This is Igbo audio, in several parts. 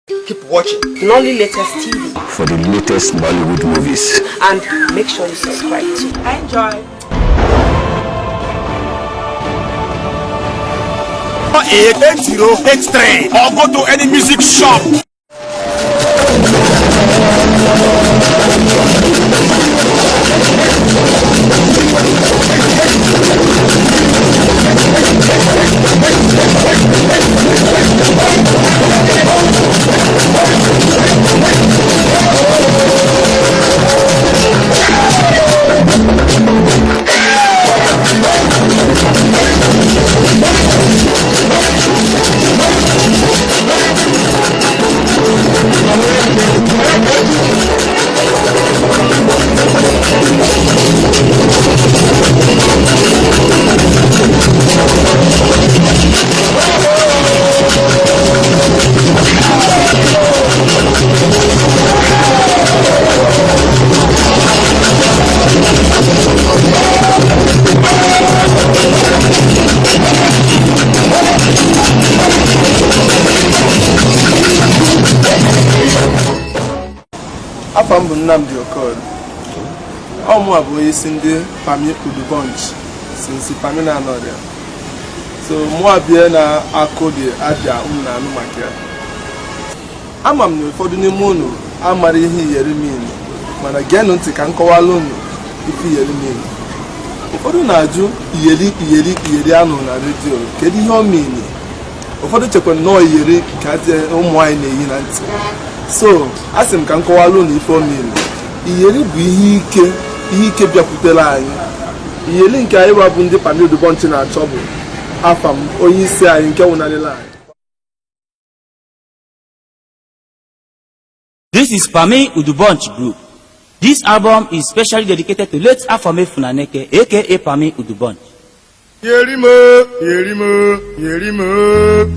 Keep watching Nolly Latest TV for the latest Bollywood movies. and make sure you subscribe too. Enjoy. A8083 or go to any music shop. Afam bụ Nnamdi Okoro. Ọmụ abụ isi ndị Pami Udubonch since Pami na anọrịa. So mụ abịa na akụdị abịa na anụ maka ya. Ama m na ụfọdụ n'ime unu amara ihe iyeri mmiri, mana geenụ ntị ka nkọwala unu ife iyeri mmiri. Ụfọdụ na-ajụ iyeri anụ na redio kedu ihe ọ mean? Ụfọdụ chekwara na iyeri ka ụmụ anyị na-eyi na ntị. So asị m ka nkọwala unu ife omili. Iyeri bụ ihe ike bịakwutere anyị. Iyeri nke anyị bụ ndị Pami Udubonch na-achọ bụ afam onye isi anyị nke nwụnarịla anyị. This is Pami Udubonch Group. This album is specially dedicated to late Afame Funaneke, aka Pami Udubonch. Yerimo, Yerimo, Yerimo.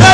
Hey!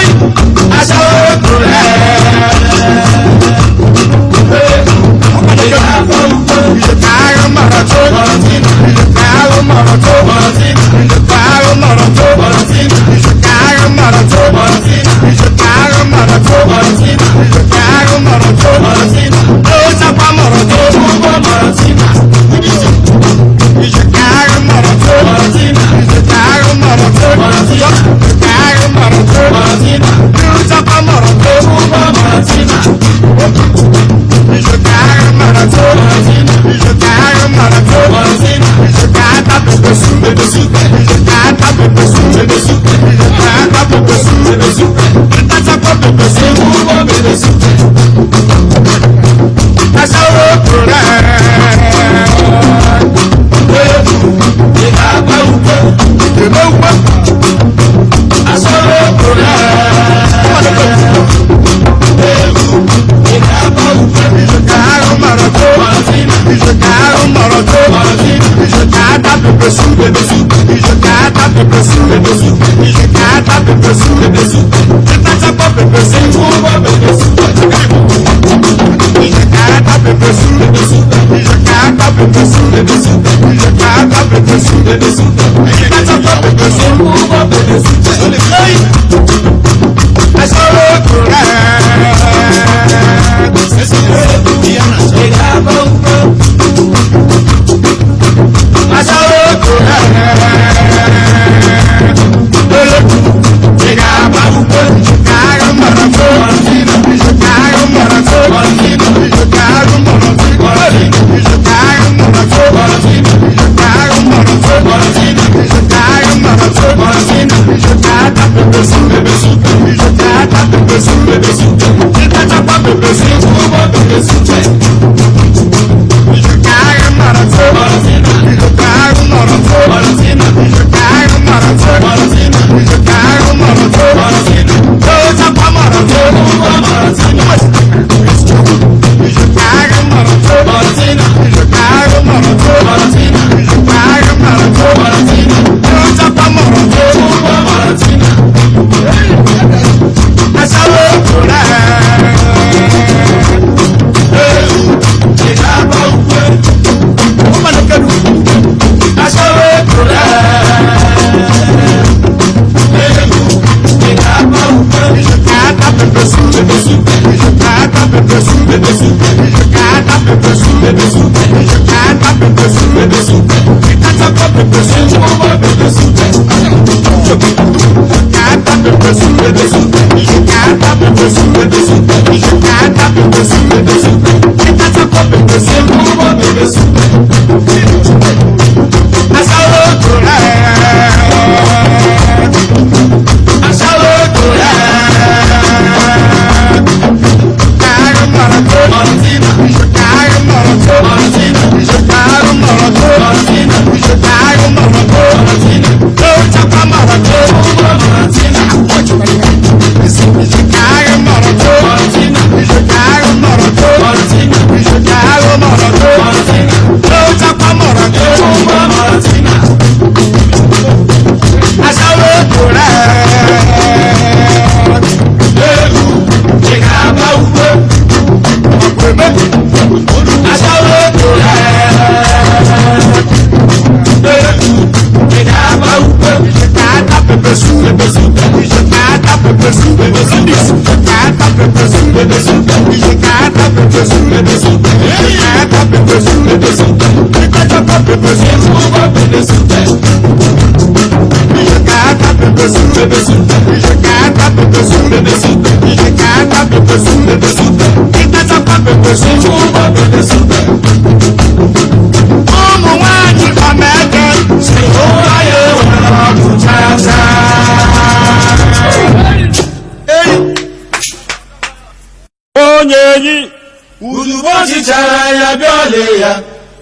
Udubonchi chara ya biole ya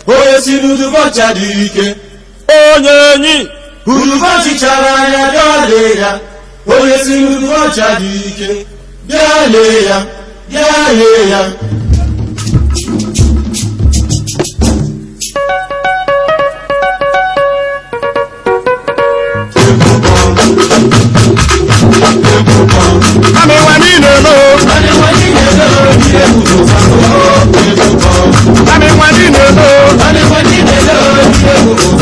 oye si udubonchi adike onye nyi Udubonchi chara ya biole ya oye si udubonchi adike biole ya biole ya Ame wanine lo Ame wanine lo Ame wanine lo Ame wanine lo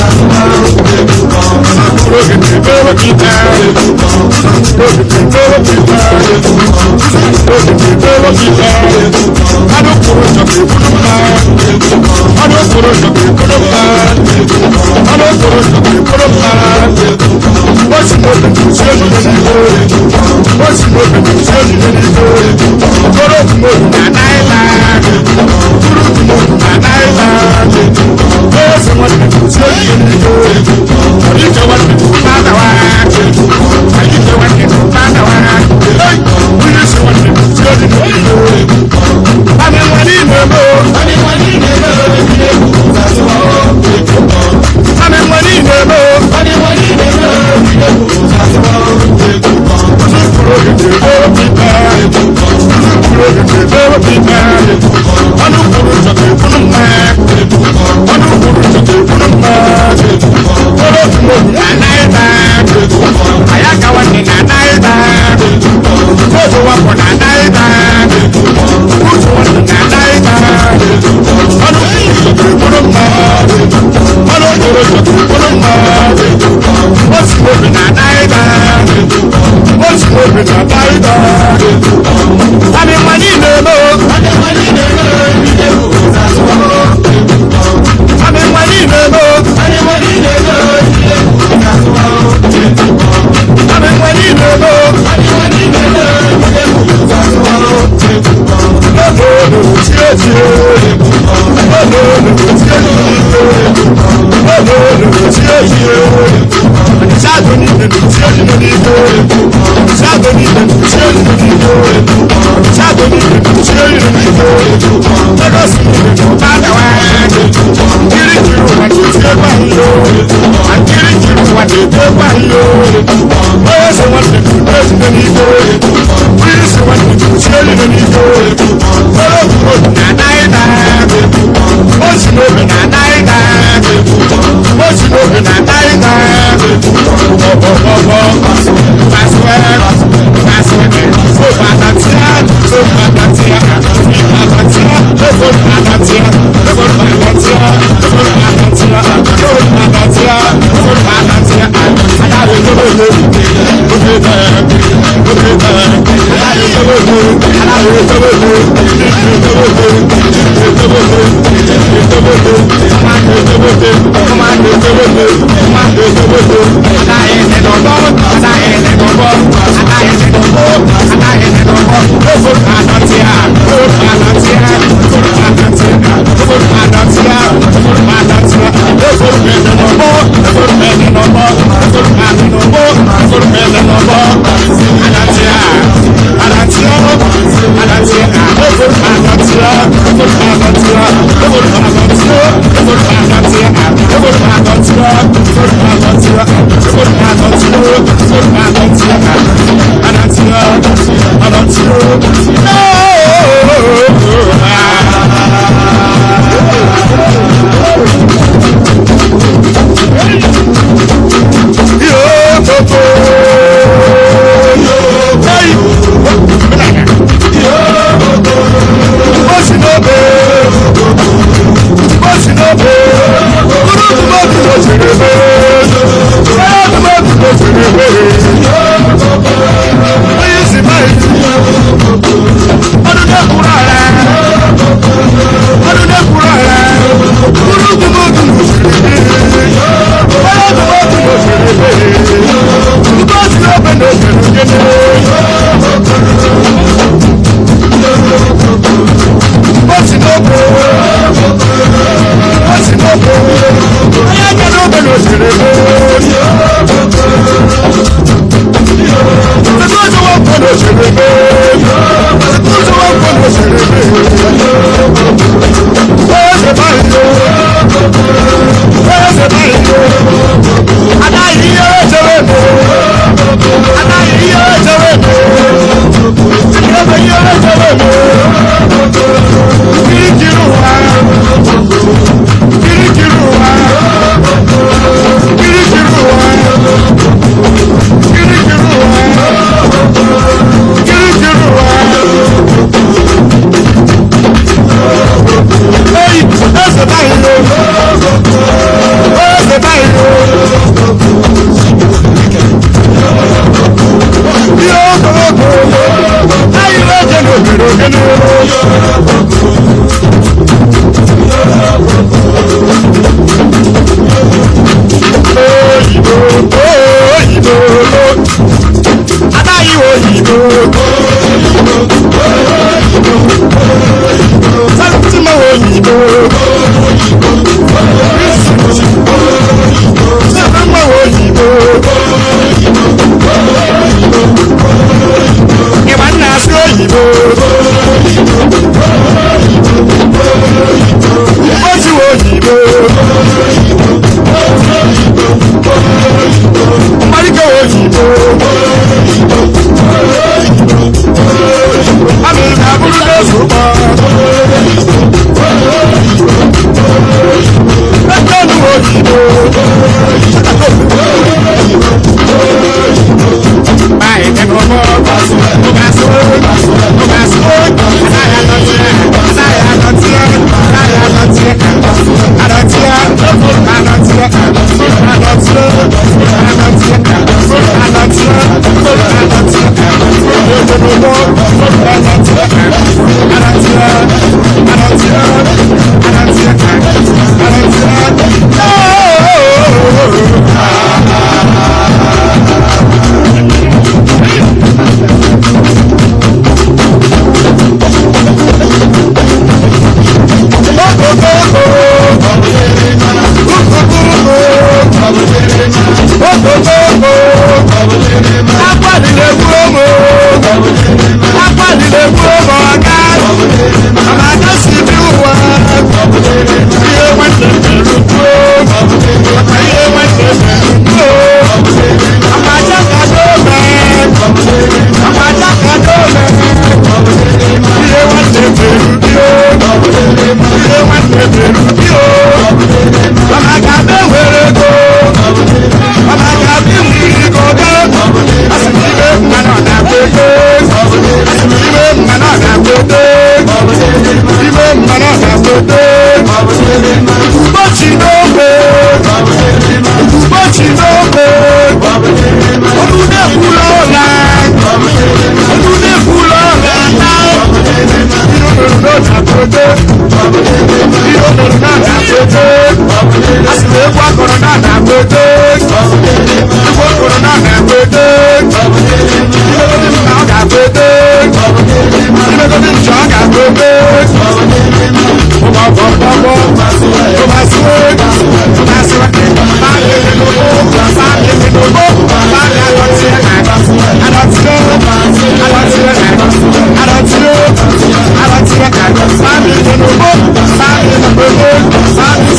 Hello.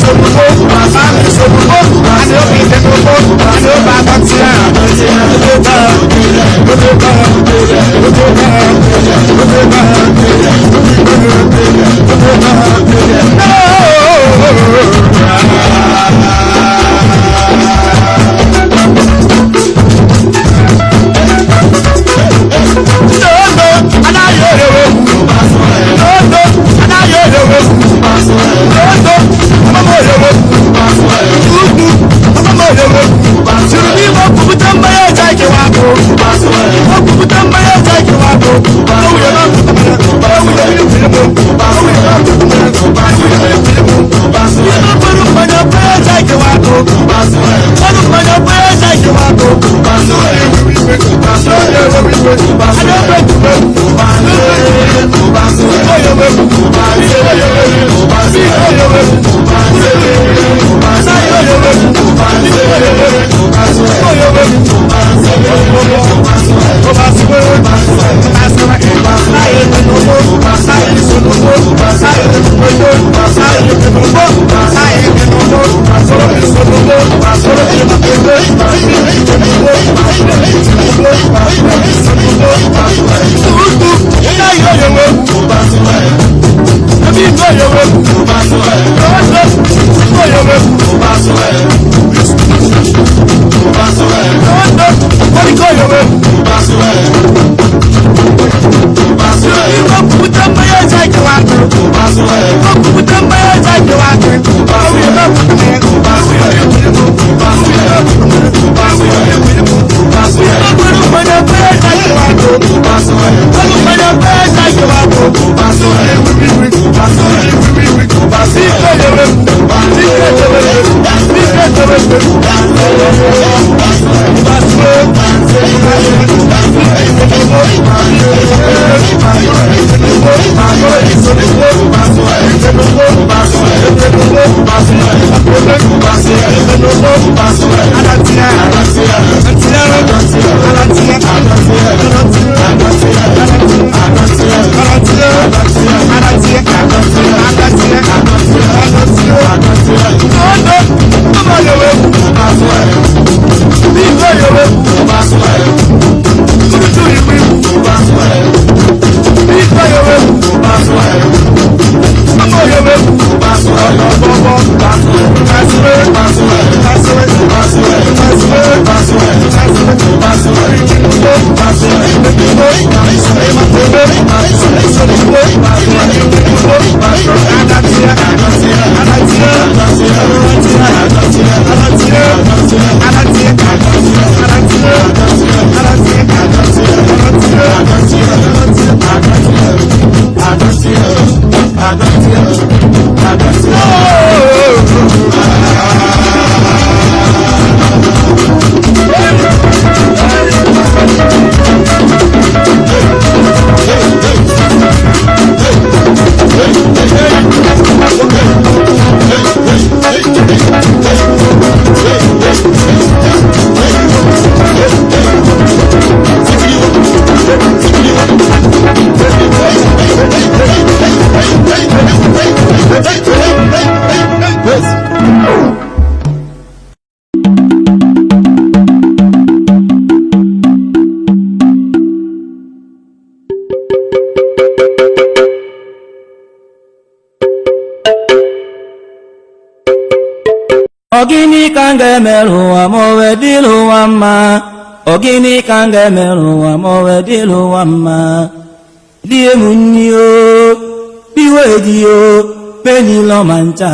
Family Ogini kanga meruwa mowe dilu wama. Ogini kanga meruwa mowe dilu wama. Die munyo, biwe dio, peni lo mancha.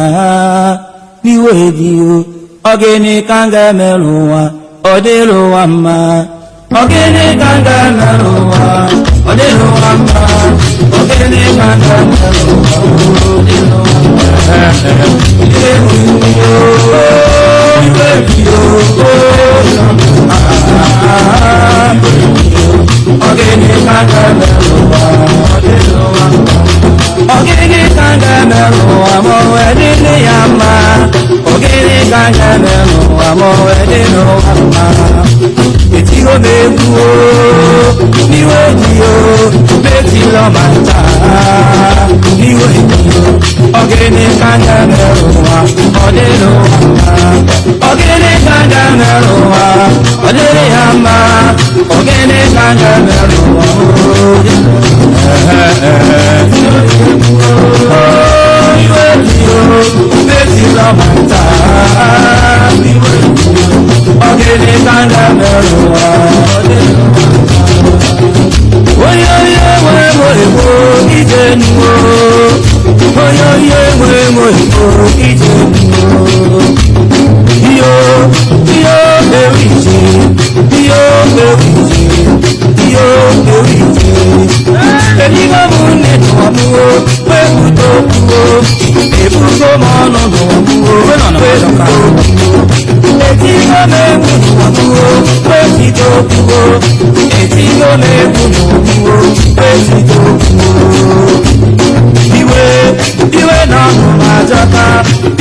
Biwe dio, ogini kanga meruwa, odilu wama. Ogini kanga meruwa, odilu wama. Ogini kanga meruwa, odilu wama. Die munyo, biwe dio, ogini kanga meruwa, odilu wama. Ogini kanga meruwa, mowe dilu yama. Ogini kanga meruwa, mowe dilu wama. Etiro mebuo, niwe dio, betilo manta. Niwe dio, ogini kanga meruwa, odilu wama. Ogini kanga meruwa, odilu yama. Ogini kanga meruwa, odilu niwe dio, betilo manta. Niwe dio, ogini kanga meruwa, odilu oyo ye mo ije nuwo. Oyo ye mo ije nuwo. Iyo ewije, iyo ewije, iyo ewije. Eligo mune tuwamuwo, webuto kuwo. Ebuko mono nuwamuwo, webuto kuwo. Etigo mebu nuwamuwo, webito kuwo. Etigo mebu nuwamuwo, webito kuwo. Iwe nọnụ majọka,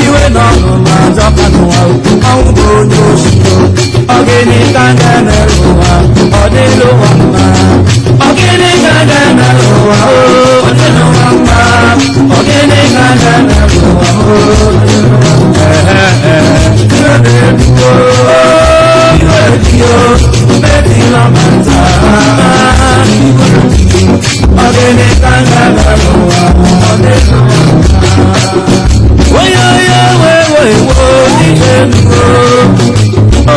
iwe nọnụ majọka n'ụwa. Ọnwụ bụ onye oshiro. Ogini kanga meruwa, odilu wama. Ogini kanga meruwa, odilu wama. Ogini kanga meruwa, odilu wama. Iwe meruwa, iwe dio, betilo manta. Iwe dio, ogini kanga meruwa, odilu wama. Oyo ye we wo ije nuwo.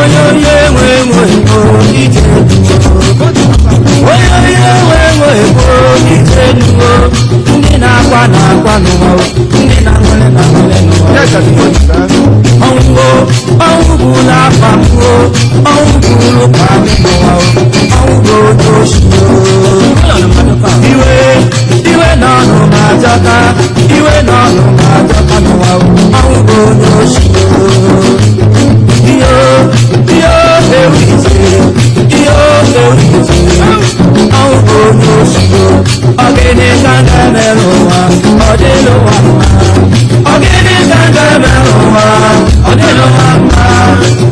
Oyo ye we wo ọdịnụ mama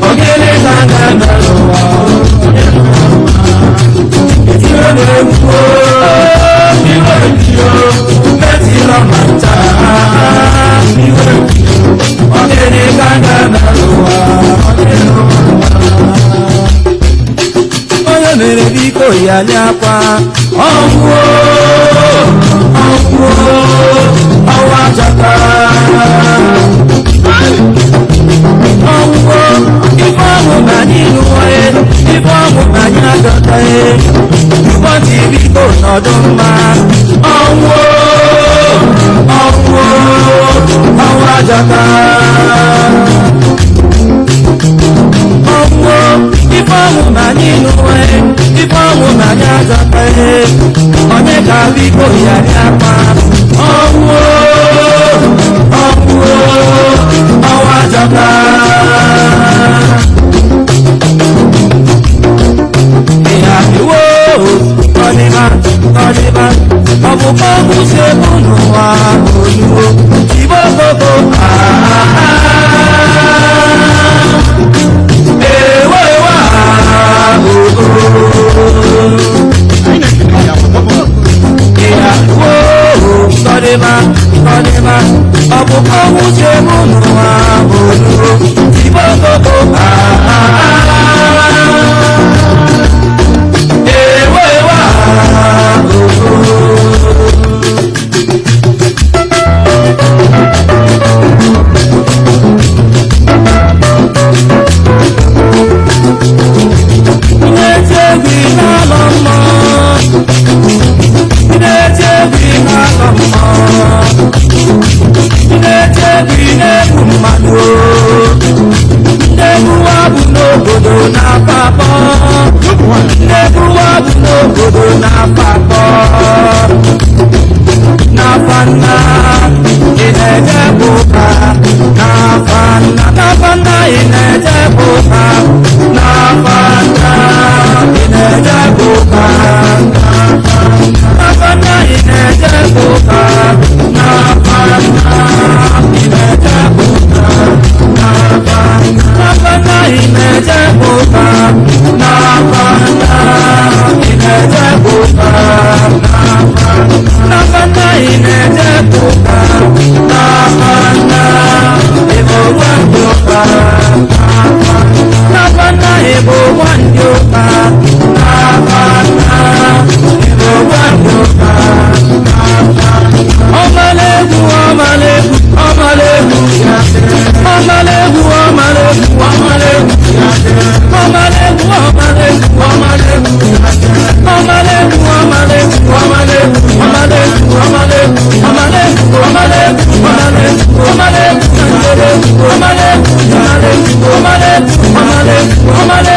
ogene kanga n'ụwa ọdịnụ mama etiro na-egwu iwe bio metiro mata iwe bio ogene kanga n'ụwa ọdịnụ mama onye mere biko ya nyakwa ọnwụ ọnwa jaka ọnwụ ife ọnwụ ma n'ihu onye ife ọnwụ ma anyị adọtaghị ụbọchị biko nọdụ mma ọnwụ ọnwụ ọnwa jaka ọnwụ ife ọnwụ ma n'ihu onye ife ọnwụ ma anyị adọtaghị onye ka biko ya nyakwa ọnwụ ọnwụ ọnwa jaka ịha iwo ọdịba ọdịba ọbụkọ ọgwụsi egwu n'ụwa oluwo igbo koko ewewa Kọ́débá kọ́débá ọ̀bùkọ́ mú ṣe múnú àbòdúró ìbò gbogbo èèwọ̀ ìwà gbogbo. Ilé tí ó gbìn náà lọ mọ́. N'obodo na-apapọ n'ebuwabu n'obodo na-apapọ n'afanna ị na-eje ụka n'afanna n'afanna ị na-eje ụka n'afanna ị na-eje ụka n'afanna ị na-eje ụka n'afanna ị na-eje ụka n'afanna ị na-eje ụka n'afanna ị na-eje ụka n'afanna ị na-eje ụka n'afanna ịbụ nwandị ụka n'afanna ịbụ nwandị ụka n'afanna ịbụ nwandị ụka ọmalegwu ọmalegwu ọmalegwu ọmalegwu ọmalegwu ọmalegwu ọmalegwu ọmalegwu ọmalegwu ọmalegwu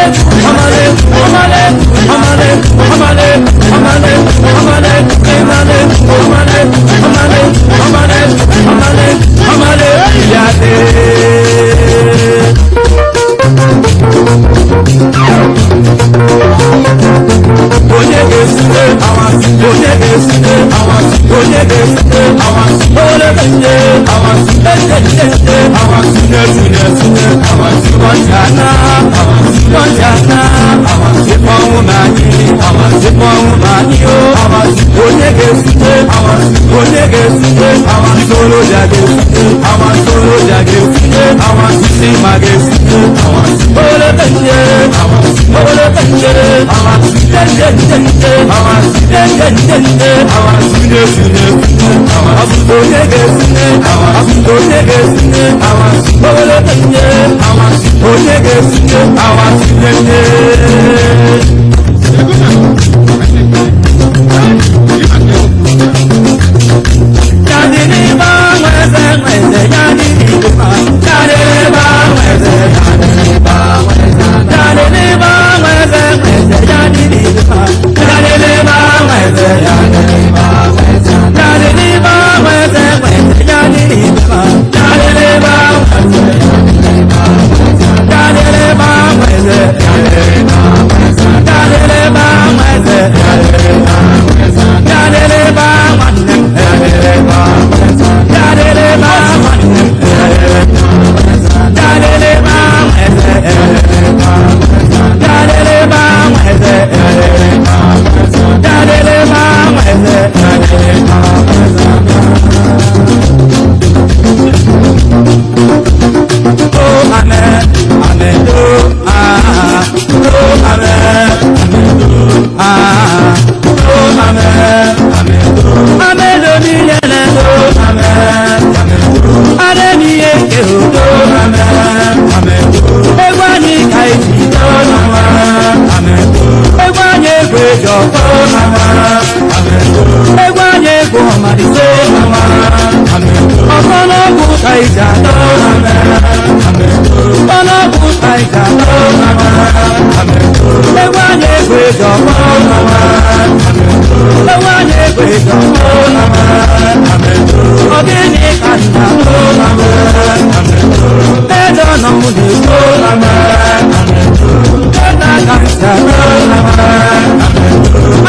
ọmalegwu ọmalegwu ọmalegwu onye ga-esite awansi onye ga-esite awansi onye ga-esite awansi ole bende awansi ete awansi na-esite awansi kọjana awansi kọjana awansi kpọnwụ n'anyị awansi kpọnwụ n'anyị o awansi onye ga-esite awansi onye ga-esite awansi soloja ga-esite awansi soloja ga-esite awansi sima ga-esite awansi ole bende awansi ole bende awansi dende awansi dende awansi na-esite awansi onye ga-esite awansi onye ga-esite awansi ole bende awansi onye ga-esite awansi dende. Yeah. kaika ewanye kwejo ewanye kwejo ogini kanda edo no mudi eda kansa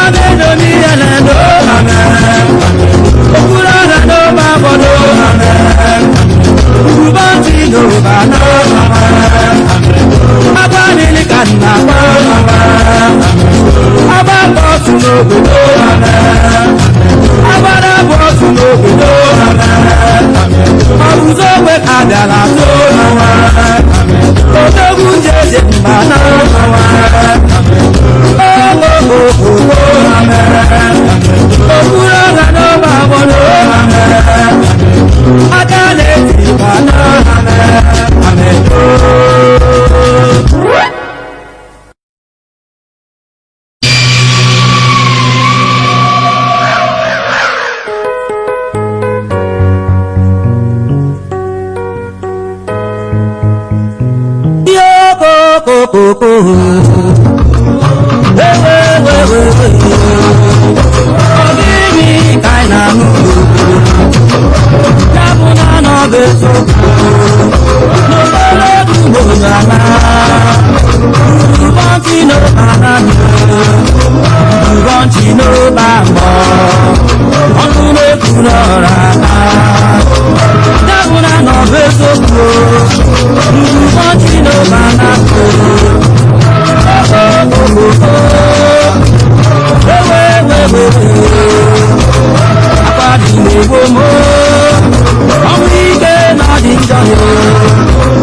abedo ni elendo okura na do babodo ubanti no bana abani kanna ababo tunogo abara bo tunogo abuzo we adala to odogu jeje bana okura na do babodo adale bana Ogini kaina nudu Yabuna no beso No lolo dubo zana Dubanti no banani Dubanti no bambo Onune kunorana Yabuna no beso Dubanti no banani Apadi le womo, omike na di jano.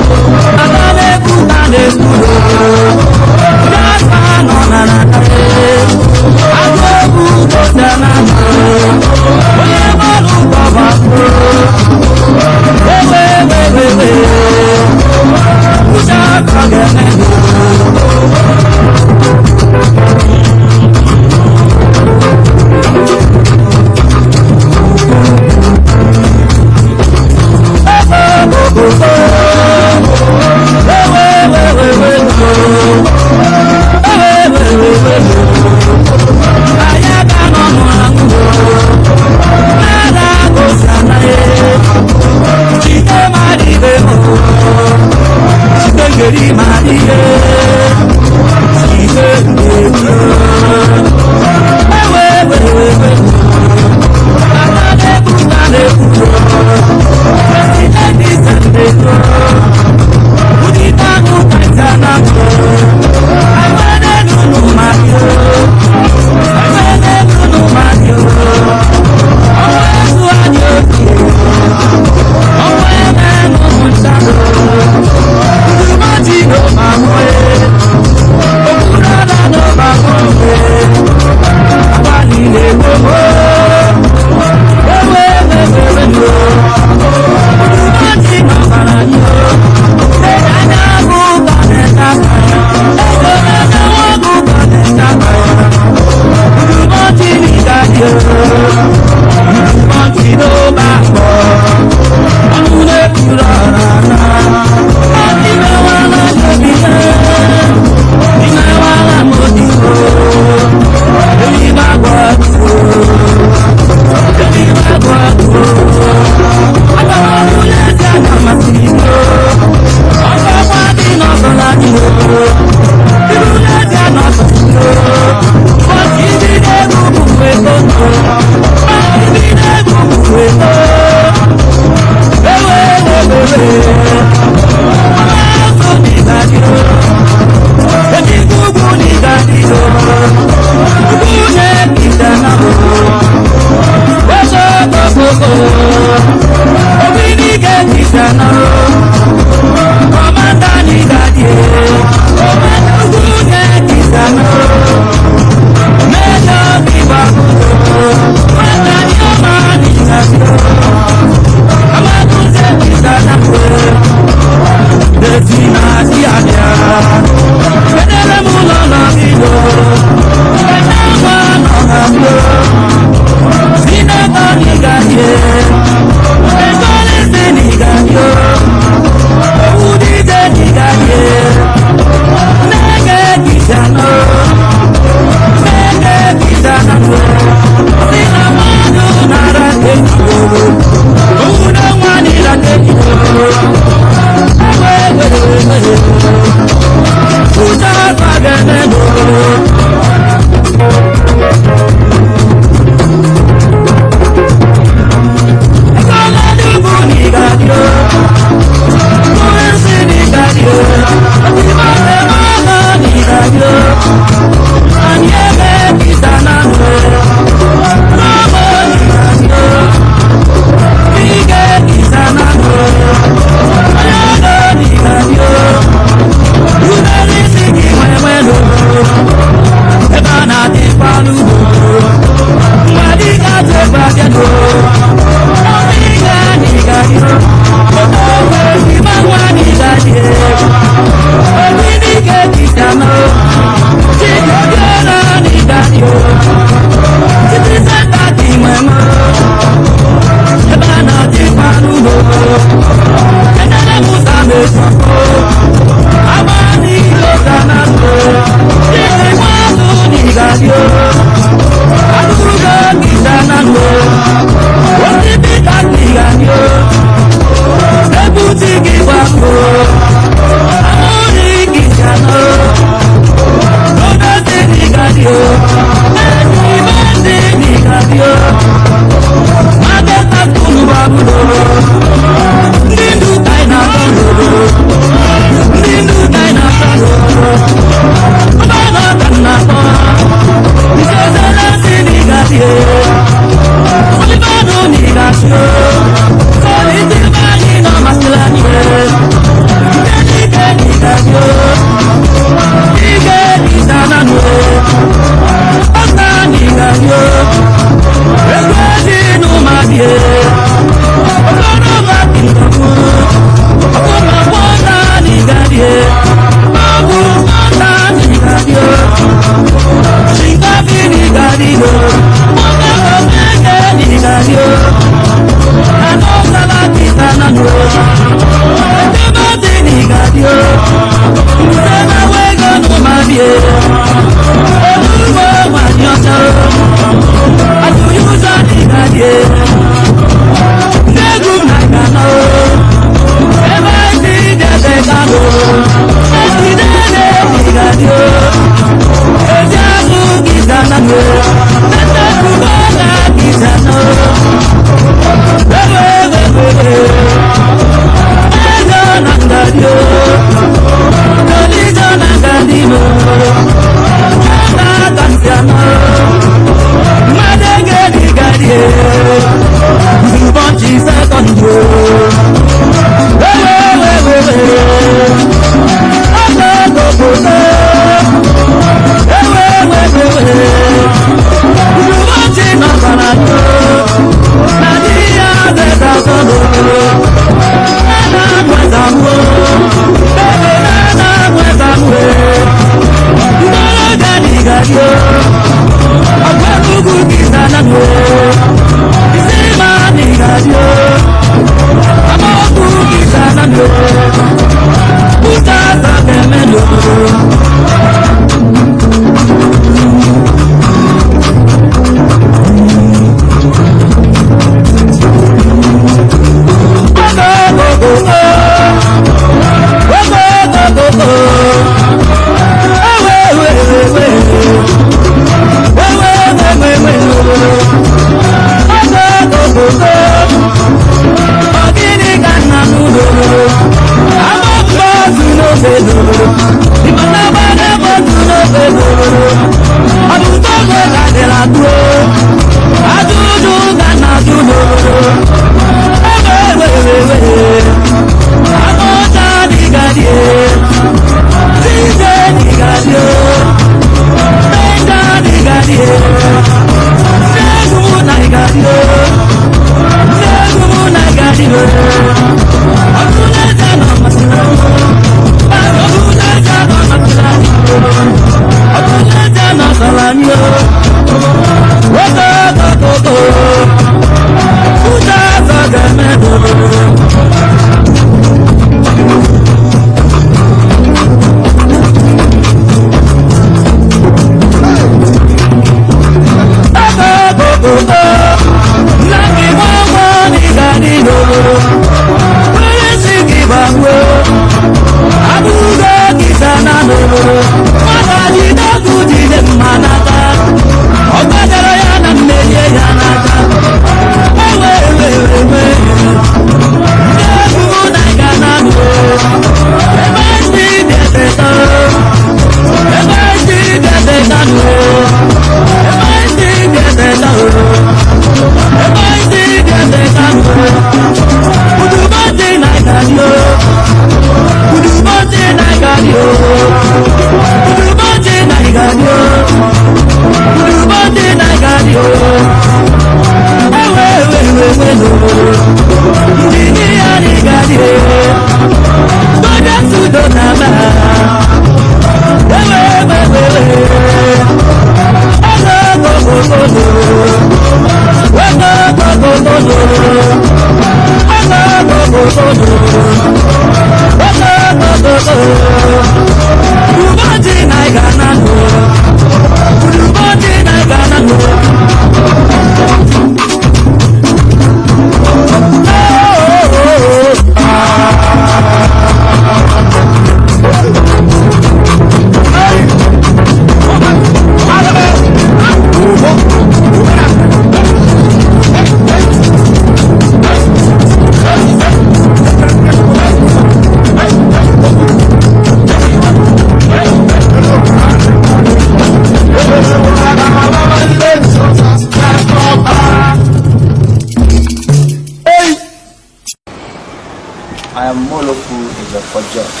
Dr. George.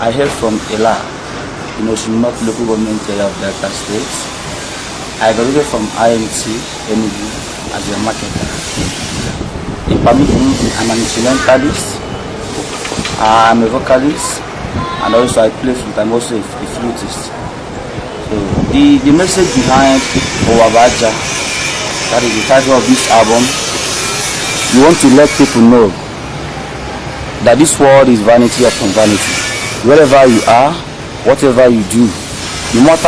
I hail from Ela, in Osun North local government area of Delta State. I graduated from IMT Enugu as a marketer. In permission, I'm an instrumentalist, I'm a vocalist, and also I play flute. I'm also a flutist. So the message behind Owabaja, that is the title of this album, we want to let people know that this world is vanity upon vanity. Wherever you are, whatever you do, no matter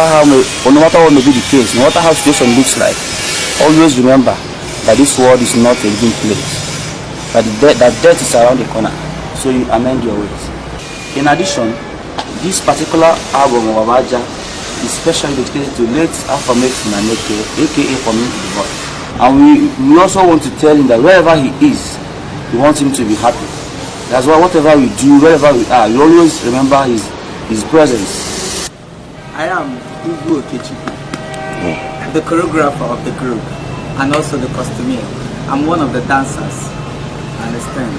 what may be the case, no matter how the situation looks like, always remember that this world is not a living place. That death is around the corner, so you amend your ways. In addition, this particular album of Owabaja is specially dedicated to late Afamef Naneke, aka Community Boy. And we also want to tell him that wherever he is, we want him to be happy. That's why whatever we do, wherever we are, we always remember his presence. I am Ugo Okechiku, the choreographer of the group and also the costumier. I'm one of the dancers, understand.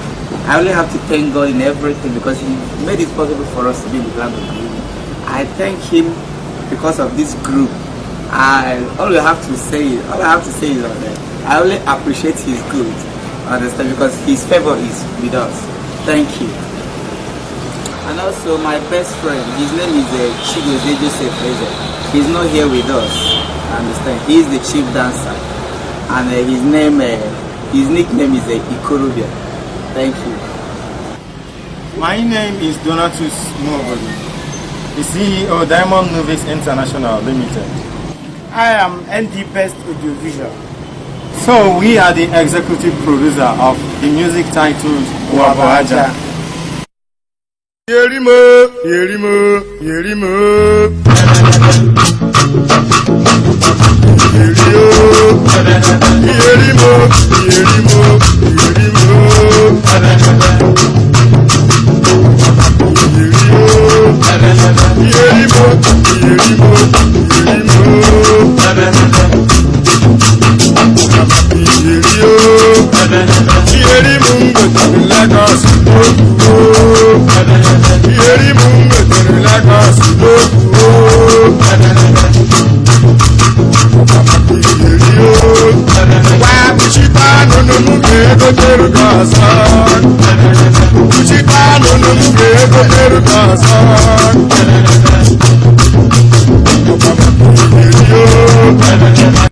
I only have to thank God in everything because He made it possible for us to be in the land of the living. I thank Him because of this group. All I have to say is that I only appreciate His good, understand, because His favor is with us. Thank you. And also my best friend, his name is Chigozie Joseph Eze. He's not here with us, understand. He is the chief dancer, and his nickname is Ikorobia. Thank you. My name is Donatus Mwobodi, the CEO Diamond Movies International Limited. I am ND Best Audiovisual. So we are the executive producer of the music titled Owabaja. Yerimo, Yerimo, Yerimo. Yerimo, Yerimo,